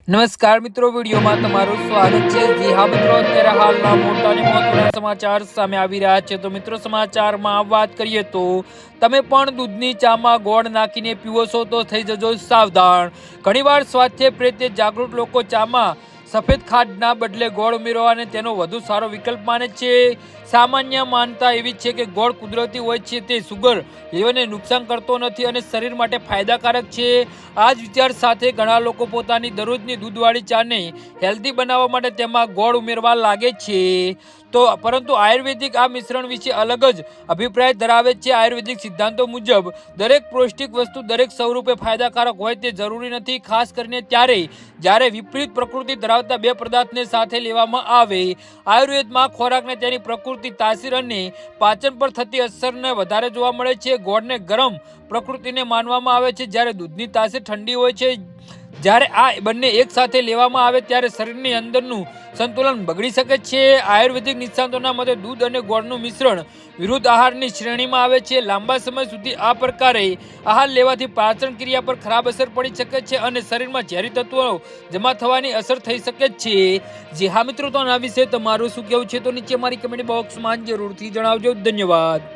નમસ્કાર મિત્રો, વિડીયોમાં તમારું સ્વાગત છે। જી હા મિત્રો, અત્યારે હાલના મોટા અને મહત્વના સમાચાર સામે આવી રહ્યા છે। તો મિત્રો, સમાચારમાં વાત કરીએ તો તમે પણ દૂધની ચામાં ગોળ નાખીને પીવો છો તો થઈ જજો સાવધાન। ઘણીવાર સ્વાસ્થ્ય પ્રત્યે જાગૃત લોકો ચામાં સફેદ ખાંડના બદલે ગોળ ઉમેરવાને તેનો વધુ સારો વિકલ્પ માને છે। સામાન્ય માનતા એવી છે કે ગોળ કુદરતી હોય છે, તે સુગર લેવલને નુકસાન કરતો નથી અને શરીર માટે ફાયદાકારક છે। આ જ વિચાર સાથે ઘણા લોકો પોતાની દરરોજની દૂધવાળી ચાને હેલ્ધી બનાવવા માટે તેમાં ગોળ ઉમેરવા લાગે છે। તો પરંતુ આયુર્વેદિક આ મિશ્રણ વિશે અલગ જ અભિપ્રાય ધરાવે છે। આયુર્વેદિક સિદ્ધાંતો મુજબ દરેક પૌષ્ટિક વસ્તુ દરેક સ્વરૂપે ફાયદાકારક હોય તે જરૂરી નથી, ખાસ કરીને જ્યારે વિપરીત પ્રકૃતિ ધરાવતા બે પદાર્થને સાથે લેવામાં આવે। આયુર્વેદમાં ખોરાકને તેની પ્રકૃતિ, તાસીર અને પાચન પર થતી અસરને વધારે જોવા મળે છે। ગોળને ગરમ પ્રકૃતિને માનવામાં આવે છે, જ્યારે દૂધની તાસીર ઠંડી હોય છે। જ્યારે આ બંને એક સાથે લેવામાં આવે ત્યારે શરીરની અંદરનું સંતુલન બગડી શકે છે। આયુર્વેદિક નિષ્ણાતોના મતે દૂધ અને ગોળનું મિશ્રણ વિરુદ્ધ આહારની શ્રેણીમાં આવે છે। લાંબા સમય સુધી આ પ્રકારે આહાર લેવાથી પાચન ક્રિયા પર ખરાબ અસર પડી શકે છે અને શરીરમાં ઝેરી તત્વો જમા થવાની અસર થઈ શકે છે। જી હા મિત્રો, તો આના વિશે તમારું શું કહેવું છે તો નીચે મારી કમેન્ટ બોક્સમાં જરૂરથી જણાવજો। ધન્યવાદ।